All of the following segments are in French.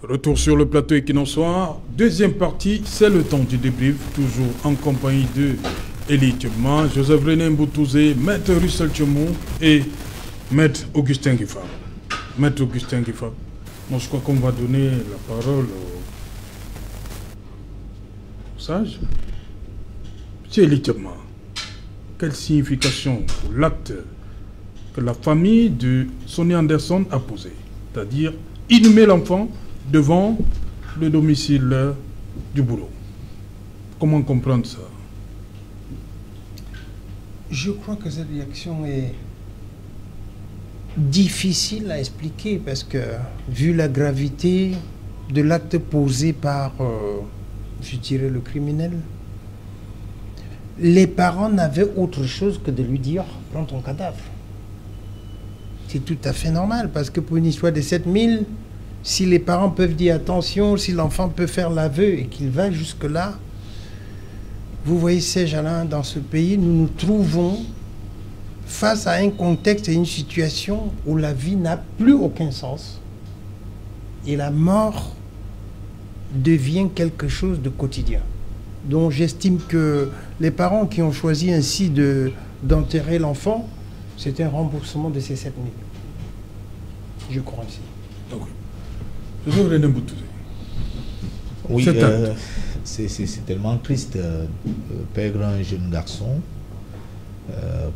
Retour sur le plateau Equinoxoir. Deuxième partie, c'est le temps du débrief, toujours en compagnie de Élie Thiobman, Joseph René Mboutouzé, Maître Russell Tchomou et Maître Augustin Guifard. Maître Augustin Guifard, moi je crois qu'on va donner la parole au sage. Monsieur Élie Thiobman, quelle signification pour l'acte que la famille de Sonny Anderson a posé, c'est-à-dire inhumer l'enfant devant le domicile du bourreau? Comment comprendre ça? Je crois que cette réaction est difficile à expliquer parce que, vu la gravité de l'acte posé par, je dirais, le criminel, les parents n'avaient autre chose que de lui dire « prends ton cadavre ». C'est tout à fait normal parce que pour une histoire de 7000, si les parents peuvent dire attention, si l'enfant peut faire l'aveu et qu'il va jusque-là, vous voyez, Serge Alain, dans ce pays, nous nous trouvons face à un contexte et une situation où la vie n'a plus aucun sens et la mort devient quelque chose de quotidien. Donc j'estime que les parents qui ont choisi ainsi d'enterrer l'enfant, c'est un remboursement de ces 7000. Je crois aussi. Je voudrais René Mboutouzé. Oui, c'est tellement triste. Perdre un jeune garçon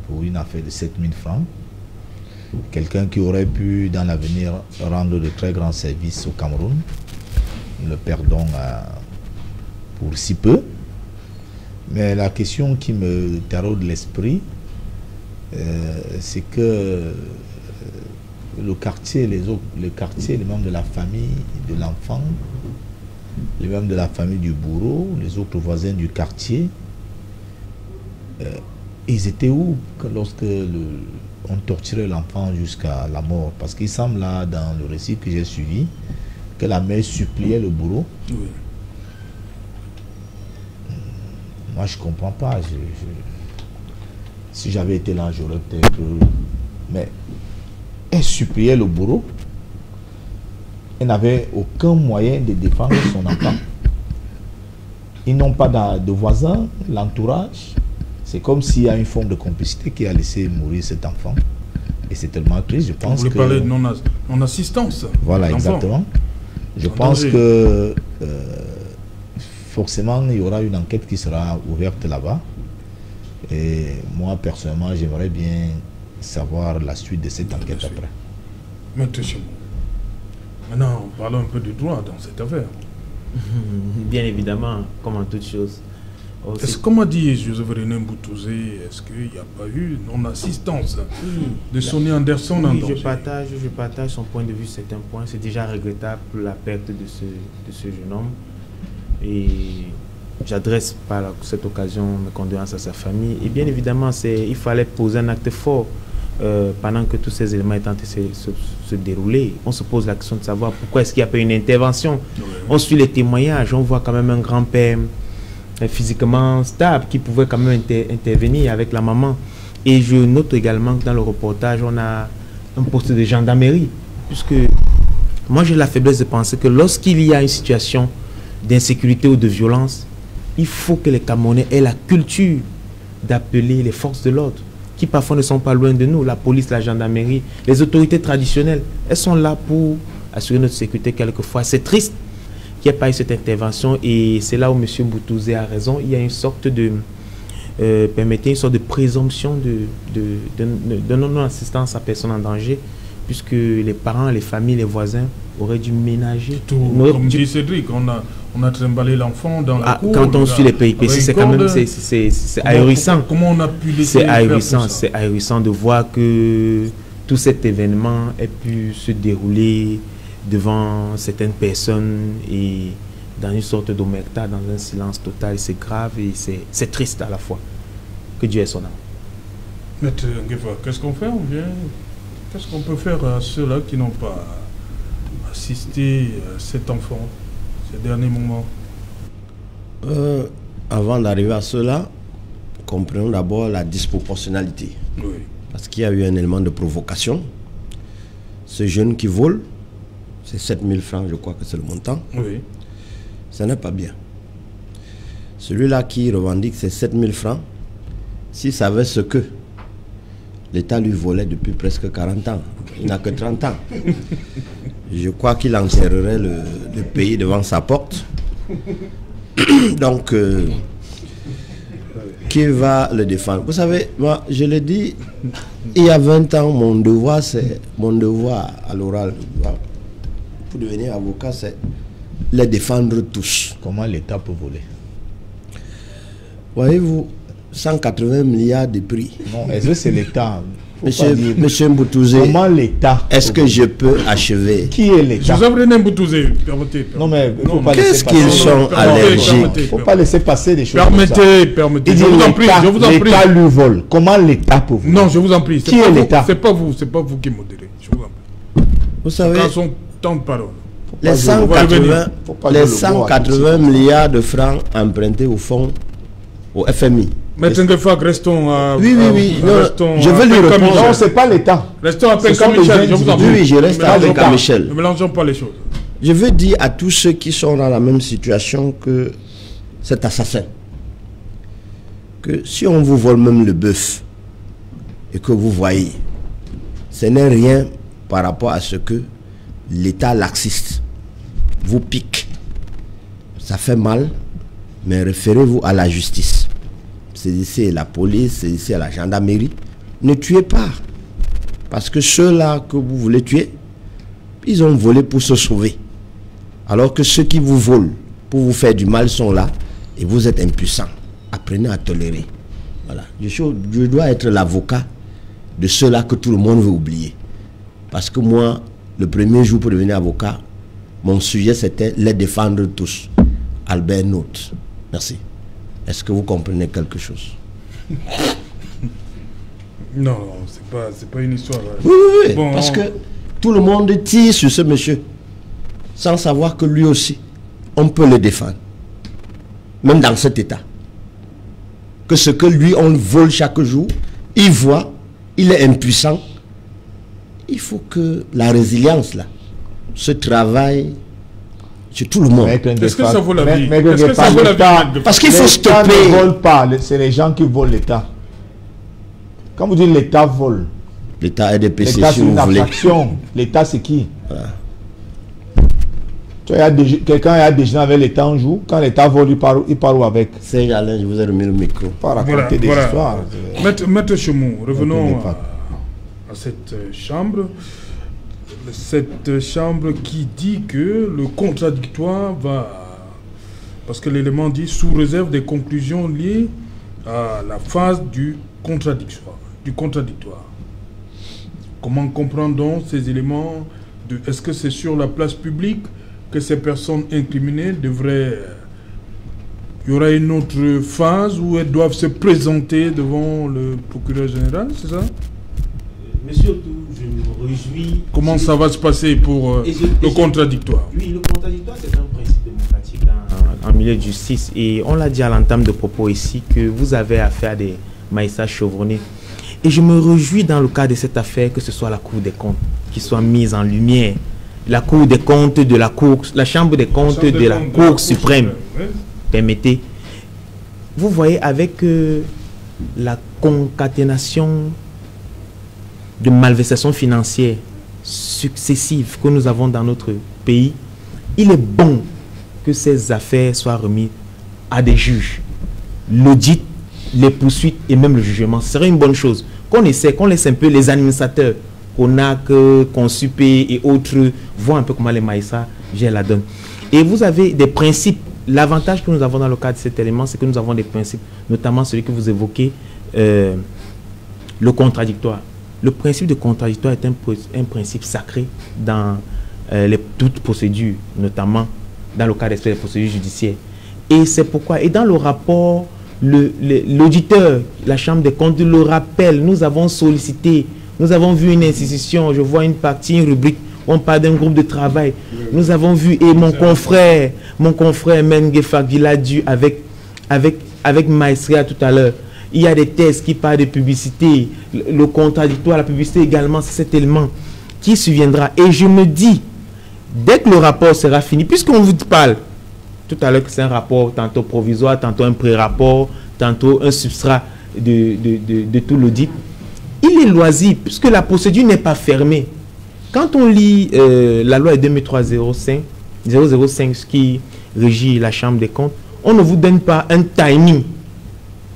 pour une affaire de 7000 francs. Quelqu'un qui aurait pu, dans l'avenir, rendre de très grands services au Cameroun. Nous le perdons pour si peu. Mais la question qui me taraude l'esprit, c'est que le quartier, les membres de la famille de l'enfant, les membres de la famille du bourreau, les autres voisins du quartier, ils étaient où lorsque on torturait l'enfant jusqu'à la mort? Parce qu'il semble là, dans le récit que j'ai suivi, que la mère suppliait le bourreau. Oui. Moi, je ne comprends pas. Si j'avais été là, j'aurais peut-être... Mais elle suppliait le bourreau. Elle n'avait aucun moyen de défendre son enfant. Ils n'ont pas de voisins, l'entourage. C'est comme s'il y a une forme de complicité qui a laissé mourir cet enfant. Et c'est tellement triste, je pense que... Vous voulez parler de non-assistance. Voilà, exactement. Je pense que... forcément, il y aura une enquête qui sera ouverte là-bas. Et moi, personnellement, j'aimerais bien savoir la suite de cette enquête après. Maintenant, parlons un peu du droit dans cette affaire. Bien évidemment, comme en toute chose. Est-ce qu'on m'a dit, Joseph René Mboutouzé, est-ce qu'il n'y a pas eu non-assistance de Sonny Anderson en danger? Je partage son point de vue, c'est un point. C'est déjà regrettable pour la perte de ce jeune homme. Et j'adresse par cette occasion mes condoléances à sa famille. Et bien évidemment, il fallait poser un acte fort pendant que tous ces éléments étaient en train de se dérouler. On se pose la question de savoir pourquoi est-ce qu'il n'y a pas une intervention. Oui. On suit les témoignages, on voit quand même un grand-père physiquement stable qui pouvait quand même intervenir avec la maman. Et je note également que dans le reportage, on a un poste de gendarmerie. Puisque moi, j'ai la faiblesse de penser que lorsqu'il y a une situation d'insécurité ou de violence, il faut que les Camerounais aient la culture d'appeler les forces de l'ordre, qui parfois ne sont pas loin de nous, la police, la gendarmerie, les autorités traditionnelles. Elles sont là pour assurer notre sécurité quelquefois. C'est triste qu'il n'y ait pas eu cette intervention et c'est là où M. Mboutouzé a raison. Il y a une sorte de, permettez, une sorte de présomption de non-assistance à personne en danger, puisque les parents, les familles, les voisins auraient dû ménager. Comme dit Cédric, on a trimballé l'enfant dans la cour. Quand on suit les péripéties, c'est quand même c'est ahurissant. Comment on a pu laisser c'est ahurissant de voir que tout cet événement ait pu se dérouler devant certaines personnes et dans une sorte d'omerta, dans un silence total. C'est grave et c'est triste à la fois. Que Dieu ait son âme. Maître Nguefa, qu'est-ce qu'on fait? Qu'est-ce qu'on peut faire à ceux-là qui n'ont pas assisté à cet enfant ces derniers moments? Avant d'arriver à cela, comprenons d'abord la disproportionnalité. Oui. Parce qu'il y a eu un élément de provocation. Ce jeune qui vole, c'est 7000 francs, je crois que c'est le montant. Oui. Ça n'est pas bien. Celui-là qui revendique ces 7000 francs, s'il savait ce que l'État lui volait depuis presque 40 ans, il n'a que 30 ans. Je crois qu'il enterrerait le pays devant sa porte. Donc, qui va le défendre? Vous savez, moi, je l'ai dit, il y a 20 ans, mon devoir à l'oral, pour devenir avocat, c'est les défendre tous. Comment l'État peut voler? Voyez-vous, 180 milliards de prix. Non, est-ce que c'est l'État? Monsieur Mboutouzé, comment l'État? Est-ce que je peux achever? Qui est l'État? Joseph René Mboutouzé, permettez. Non, mais il faut pas laisser Qu'est-ce passer. qu'ils sont allergiques? Il ne faut pas laisser passer des choses. Permettez. Il Je vous en prie, je vous en prie. L'État lui vole. Comment l'État peut voler? Non, je vous en prie. Qui est l'État? C'est pas vous qui modérez. Je vous en prie. Vous savez, Quand son temps de parole. les 180 milliards de francs empruntés au fond, au FMI. Maître Ngefak, restons à... Oui. Non, je veux lui répondre. Non, c'est pas l'État. Restons à Ce sont Penka-Michel, je vous en prie. Oui, je reste à Penka-Michel. Ne mélangeons pas les choses. Je veux dire à tous ceux qui sont dans la même situation que cet assassin, que si on vous vole même le bœuf et que vous voyez, ce n'est rien par rapport à ce que l'État laxiste vous pique. Ça fait mal, mais référez-vous à la justice. Saisissez la police, saisissez la gendarmerie. Ne tuez pas. Parce que ceux-là que vous voulez tuer, ils ont volé pour se sauver. Alors que ceux qui vous volent pour vous faire du mal sont là et vous êtes impuissants. Apprenez à tolérer. Voilà. Je dois être l'avocat de ceux-là que tout le monde veut oublier. Parce que moi, le premier jour pour devenir avocat, mon sujet c'était les défendre tous. Albert Note. Merci. Est-ce que vous comprenez quelque chose? Non, c'est pas une histoire. Oui. Bon, parce que tout le monde tire sur ce monsieur sans savoir que lui aussi, on peut le défendre. Même dans cet état. Que ce que lui, on vole chaque jour, il voit, il est impuissant. Il faut que la résilience, là, ce travail sur tout le monde. Est-ce que ça vaut la vie? Est-ce que ça vaut la vie? Parce qu'il faut stopper. L'État ne vole pas, c'est les gens qui volent l'État. Quand vous dites l'État vole, l'État est des PC l'État si c'est vous une voulez. abstraction. L'État c'est qui? Voilà. Quelqu'un a déjeuné avec l'État un jour, quand l'État vole, il part où avec? Saint-Alain, je vous ai remis le micro. Pas raconter des histoires. Maître Chemou, revenons à cette chambre. Cette chambre qui dit que le contradictoire va... Parce que l'élément dit sous réserve des conclusions liées à la phase du contradictoire. Comment comprendre donc ces éléments est-ce que c'est sur la place publique que ces personnes incriminées devraient... Il y aura une autre phase où elles doivent se présenter devant le procureur général, c'est ça? Monsieur Otou, je me réjouis... Comment ça va se passer pour le contradictoire? Oui, le contradictoire, c'est un principe démocratique en milieu de justice. Et on l'a dit à l'entame de propos ici que vous avez affaire à des maïssas chevronnés. Et je me réjouis dans le cas de cette affaire que ce soit la Cour des comptes qui soit mise en lumière. La Cour des comptes de la Cour, la Chambre des comptes de la Cour suprême. Permettez. Vous voyez, avec la concaténation de malversations financières successives que nous avons dans notre pays, il est bon que ces affaires soient remises à des juges. L'audit, les poursuites et même le jugement, ce serait une bonne chose. Qu'on essaie, qu'on laisse un peu les administrateurs, CONAC, Consup et autres, voir un peu comment les maïssas gèrent la donne. Et vous avez des principes. L'avantage que nous avons dans le cadre de cet élément, c'est que nous avons des principes, notamment celui que vous évoquez, le contradictoire. Le principe de contradictoire est un principe sacré dans toutes procédures, notamment dans le cadre des procédures judiciaires. Et c'est pourquoi, et dans le rapport, l'auditeur, la Chambre des comptes le rappelle, nous avons sollicité, nous avons vu une institution, je vois une partie, une rubrique, on parle d'un groupe de travail. Nous avons vu, et mon confrère Mengefak, il a dû avec Maestria tout à l'heure. Il y a des tests qui parlent de publicité, le contradictoire, la publicité également, c'est cet élément qui surviendra. Et je me dis, Dès que le rapport sera fini, puisqu'on vous parle tout à l'heure que c'est un rapport tantôt provisoire, tantôt un pré-rapport, tantôt un substrat de tout l'audit, il est loisible, puisque la procédure n'est pas fermée. Quand on lit la loi 2003-005 qui régit la Chambre des comptes, on ne vous donne pas un timing.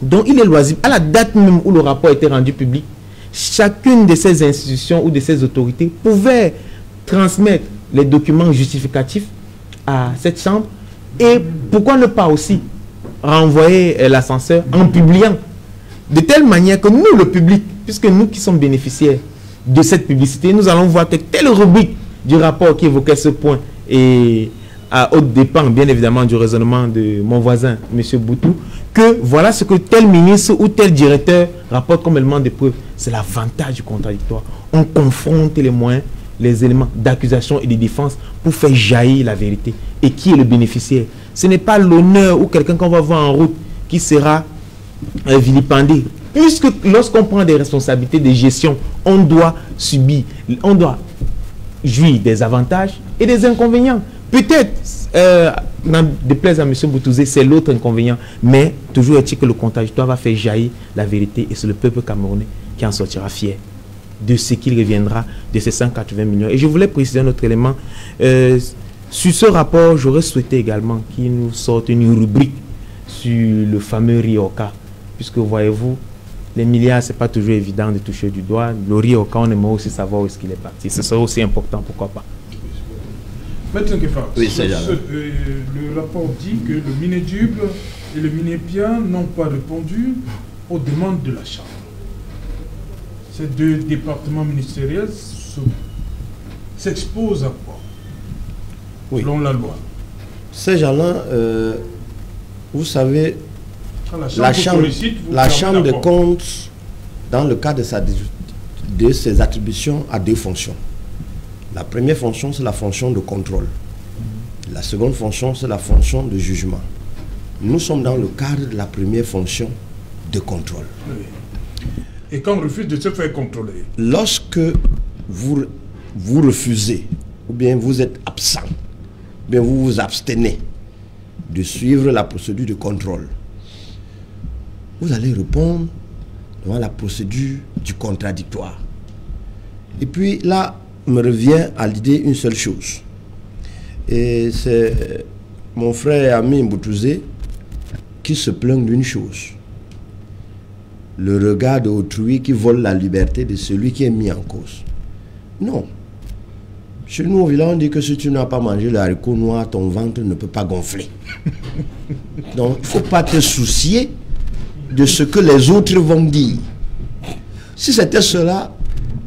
Donc il est loisible. À la date même où le rapport a été rendu public, chacune de ces institutions ou de ces autorités pouvait transmettre les documents justificatifs à cette chambre. Et pourquoi ne pas aussi renvoyer l'ascenseur en publiant, de telle manière que nous, le public, puisque nous qui sommes bénéficiaires de cette publicité, nous allons voir que telle rubrique du rapport qui évoquait ce point et à haute dépend bien évidemment du raisonnement de mon voisin, M. Boutou, que voilà ce que tel ministre ou tel directeur rapporte comme élément de preuve. C'est l'avantage du contradictoire. On confronte les moyens, les éléments d'accusation et de défense pour faire jaillir la vérité. Et qui est le bénéficiaire? Ce n'est pas l'honneur ou quelqu'un qu'on va voir en route qui sera vilipendé. Puisque lorsqu'on prend des responsabilités de gestion, on doit subir, on doit jouir des avantages et des inconvénients. Peut-être, n'en déplaise à M. Boutouzé, c'est l'autre inconvénient, mais toujours est-il que le contradictoire va faire jaillir la vérité et c'est le peuple camerounais qui en sortira fier de ce qu'il reviendra de ces 180 millions. Et je voulais préciser un autre élément. Sur ce rapport, j'aurais souhaité également qu'il nous sorte une rubrique sur le fameux RIOCA, puisque voyez-vous, les milliards, ce n'est pas toujours évident de toucher du doigt. Le RIOCA, on aimerait aussi savoir où est-ce qu'il est parti. Ce serait aussi important, pourquoi pas. Maître Nkefa, oui, le rapport dit que le Minéduc et le Minépia n'ont pas répondu aux demandes de la Chambre. Ces deux départements ministériels s'exposent à quoi, oui, selon la loi? Ces gens-là, vous savez, la Chambre des comptes, dans le cadre de ses attributions, a deux fonctions. La première fonction, c'est la fonction de contrôle. La seconde fonction, c'est la fonction de jugement. Nous sommes dans le cadre de la première fonction de contrôle. Oui. Et quand on refuse de se faire contrôler? Lorsque vous refusez, ou bien vous êtes absent, ou bien vous vous abstenez de suivre la procédure de contrôle, vous allez répondre devant la procédure du contradictoire. Et puis là, me revient à l'idée une seule chose. Et c'est mon frère et ami Mboutouzé qui se plaint d'une chose. Le regard d'autrui qui vole la liberté de celui qui est mis en cause. Non. Chez nous, au village, on dit que si tu n'as pas mangé le haricot noir, ton ventre ne peut pas gonfler. Donc, il ne faut pas te soucier de ce que les autres vont dire. Si c'était cela,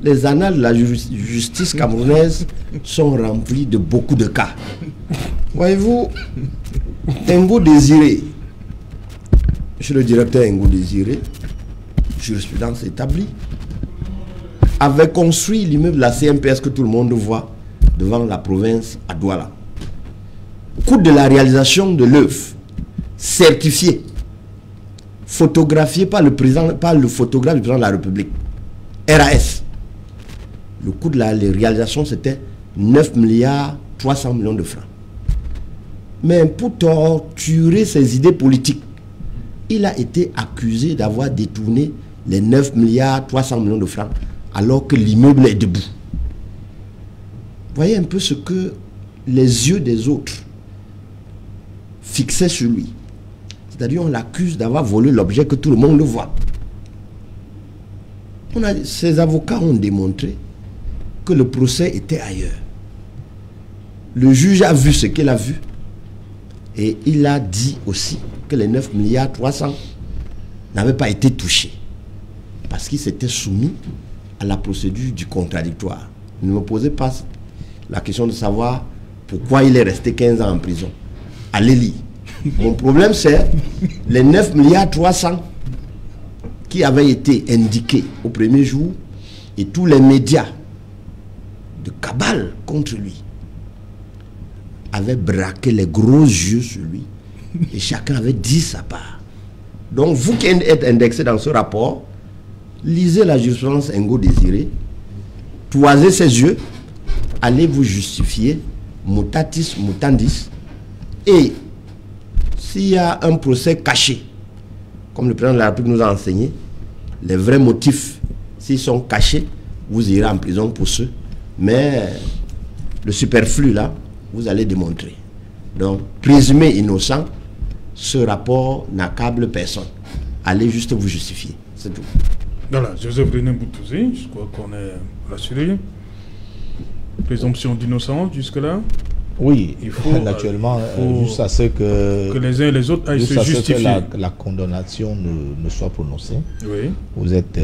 les annales de la justice camerounaise sont remplies de beaucoup de cas. Voyez-vous, Ngo Désiré, je suis le directeur Ngo Désiré, jurisprudence établie, avait construit l'immeuble de la CMPS que tout le monde voit devant la province à Douala. Coût de la réalisation de l'œuvre, certifié, photographié par le photographe du président de la République, RAS. Le coût de la réalisation, c'était 9 milliards 300 millions de francs. Mais pour torturer ses idées politiques, il a été accusé d'avoir détourné les 9 milliards 300 millions de francs alors que l'immeuble est debout. Voyez un peu ce que les yeux des autres fixaient sur lui. C'est-à-dire on l'accuse d'avoir volé l'objet que tout le monde le voit. Ces avocats ont démontré que le procès était ailleurs. Le juge a vu ce qu'il a vu et il a dit aussi que les 9 milliards 300 n'avaient pas été touchés parce qu'il s'était soumis à la procédure du contradictoire. Ne me posez pas la question de savoir pourquoi il est resté 15 ans en prison. Allez lire. Mon problème, c'est les 9 milliards 300 qui avaient été indiqués au premier jour et tous les médias de cabale contre lui avaient braqué les gros yeux sur lui et chacun avait dit sa part. Donc vous qui êtes indexé dans ce rapport, lisez la jurisprudence Ngo Désiré, toisez ses yeux, allez vous justifier mutatis mutandis, et s'il y a un procès caché, comme le président de la République nous a enseigné, les vrais motifs, s'ils sont cachés, vous irez en prison pour ceux. Mais le superflu là, vous allez démontrer. Donc, présumé innocent, ce rapport n'accable personne. Allez juste vous justifier, c'est tout. Voilà, Joseph René Boutouzi, je crois qu'on est rassuré. Présomption d'innocence jusque-là. Oui, il faut naturellement, juste à ce que les uns et les autres aillent se justifier. Que la condamnation ne soit prononcée. Oui. Vous êtes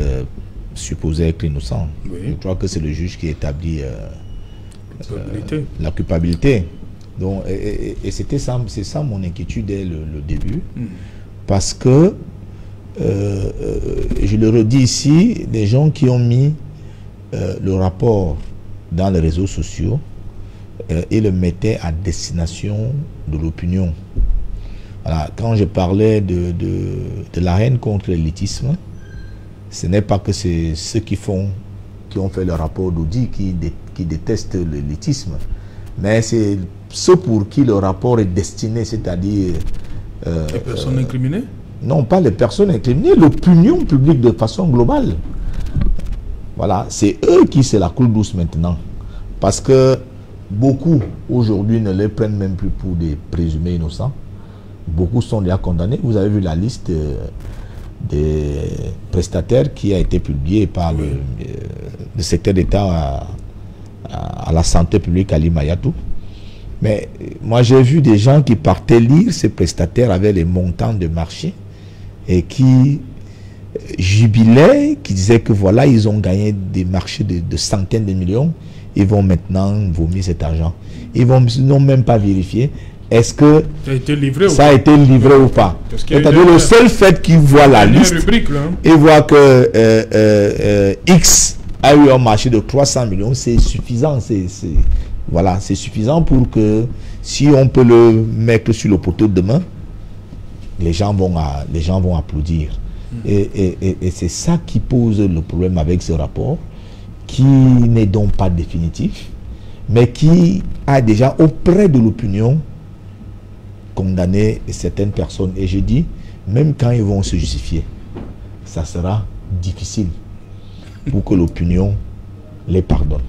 supposé être innocent. Oui. Je crois que c'est le juge qui établit la culpabilité. Donc, et c'est ça mon inquiétude dès le début. Parce que, je le redis ici, des gens qui ont mis le rapport dans les réseaux sociaux et le mettaient à destination de l'opinion. Voilà, quand je parlais de la haine contre l'élitisme, ce n'est pas que c'est ceux qui ont fait le rapport d'audit qui détestent l'élitisme, mais c'est ceux pour qui le rapport est destiné, c'est-à-dire... les personnes incriminées? Non, pas les personnes incriminées, l'opinion publique de façon globale. Voilà, c'est eux qui c'est la coule douce maintenant. Parce que beaucoup, aujourd'hui, ne les prennent même plus pour des présumés innocents. Beaucoup sont déjà condamnés. Vous avez vu la liste des prestataires qui a été publiée par le secrétaire d'État à la santé publique, Ali Mayatou. Mais moi, j'ai vu des gens qui partaient lire ces prestataires avec les montants de marché et qui jubilaient, qui disaient que voilà, ils ont gagné des marchés de centaines de millions. Ils vont maintenant vomir cet argent. Ils n'ont même pas vérifié est-ce que ça a été livré ou pas. C'est-à-dire le seul fait qu'ils voient la liste et voient que X a eu un marché de 300 millions, c'est suffisant. Voilà, c'est suffisant pour que si on peut le mettre sur le poteau demain, les gens vont applaudir. Et c'est ça qui pose le problème avec ce rapport, qui n'est donc pas définitif, mais qui a déjà auprès de l'opinion condamné certaines personnes. Et je dis, même quand ils vont se justifier, ça sera difficile pour que l'opinion les pardonne.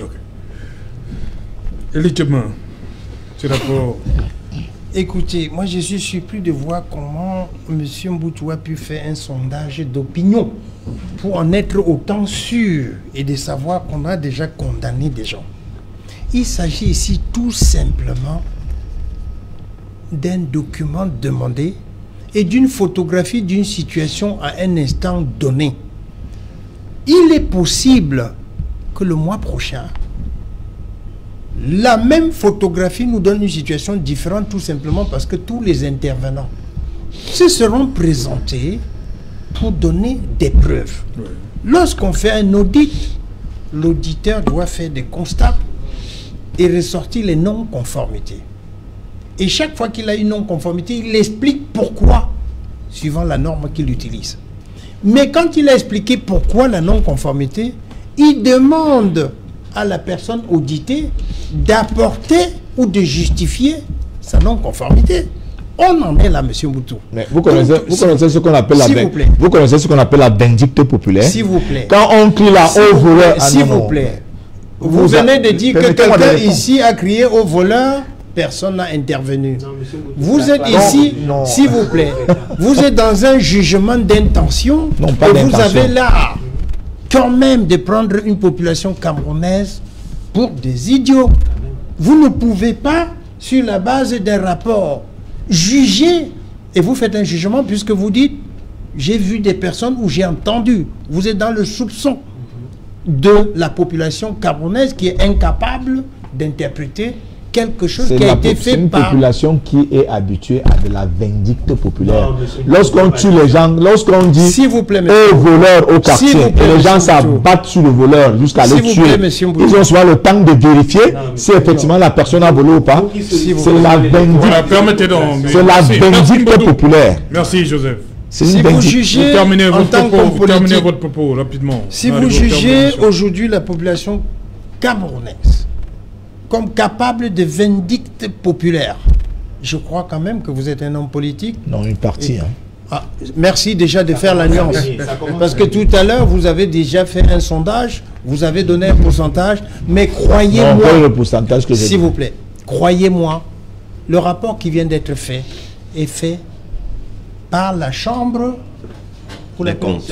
Ok. Élitement, ce rapport... Écoutez, moi je suis surpris de voir comment M. Mboutou a pu faire un sondage d'opinion pour en être autant sûr et de savoir qu'on a déjà condamné des gens. Il s'agit ici tout simplement d'un document demandé et d'une photographie d'une situation à un instant donné. Il est possible que le mois prochain, la même photographie nous donne une situation différente, tout simplement parce que tous les intervenants se seront présentés pour donner des preuves. Oui. Lorsqu'on fait un audit, l'auditeur doit faire des constats et ressortir les non-conformités. Et chaque fois qu'il a une non-conformité, il explique pourquoi, suivant la norme qu'il utilise. Mais quand il a expliqué pourquoi la non-conformité, il demande à la personne auditée d'apporter ou de justifier sa non-conformité. On en est là, M. Mboutou. Mais vous connaissez ce qu'on appelle la vindicte populaire. S'il vous plaît. Quand on crie là au voleur, s'il vous plaît. Vous venez de dire que quelqu'un ici a crié au voleur, personne n'a intervenu. Non, vous êtes ici, s'il vous plaît. Vous êtes dans un jugement d'intention. Non, pas d'intention. Vous avez là quand même de prendre une population camerounaise pour des idiots. Vous ne pouvez pas, sur la base d'un rapport, juger, et vous faites un jugement puisque vous dites, j'ai vu des personnes où j'ai entendu. Vous êtes dans le soupçon de la population camerounaise qui est incapable d'interpréter quelque chose qui a été fait par... C'est une population qui est habituée à de la vindicte populaire. Lorsqu'on tue les gens, lorsqu'on dit s'il vous plaît, aux voleurs au quartier, et les gens s'abattent sur le voleur jusqu'à le tuer, ils ont souvent le temps de vérifier si effectivement la personne a volé ou pas. C'est la vindicte populaire. Merci Joseph. Si vous jugez en tant qu'homme politique, votre propos rapidement. Si vous jugez aujourd'hui la population camerounaise, comme capable de vindicte populaire. Je crois quand même que vous êtes un homme politique. Non, une partie. Ah, merci déjà de faire la nuance. Parce que tout à l'heure, vous avez déjà fait un sondage, vous avez donné un pourcentage, mais croyez-moi, le pourcentage que s'il vous plaît, croyez-moi, le rapport qui vient d'être fait est fait par la Chambre des comptes,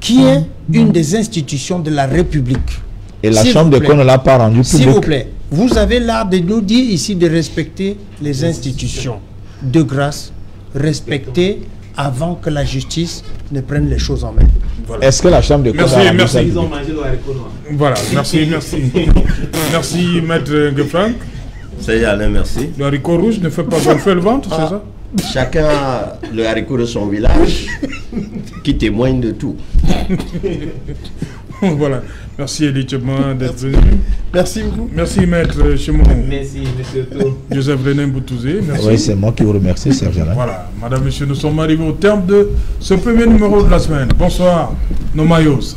qui est une des institutions de la République. Et la Chambre des comptes ne l'a pas rendu public. S'il vous plaît, vous avez l'art de nous dire ici de respecter les institutions. De grâce, respectez avant que la justice ne prenne les choses en main. Voilà. Est-ce que la Chambre des comptes a rendu ils ont mangé le haricot noir. Voilà, merci. Merci, Maître Gefranc. C'est Alain, merci. Le haricot rouge ne fait pas gonfler le ventre, c'est ça? Chacun a le haricot de son village qui témoigne de tout. Voilà. Merci Elie Tchepma d'être venu. Merci beaucoup. Merci Maître Chemon. Merci Monsieur To. Joseph René Mboutouzé. Merci. Oui, c'est moi qui vous remercie, Serge Alain. Voilà. Madame, Monsieur, nous sommes arrivés au terme de ce premier numéro de la semaine. Bonsoir, nos maillots.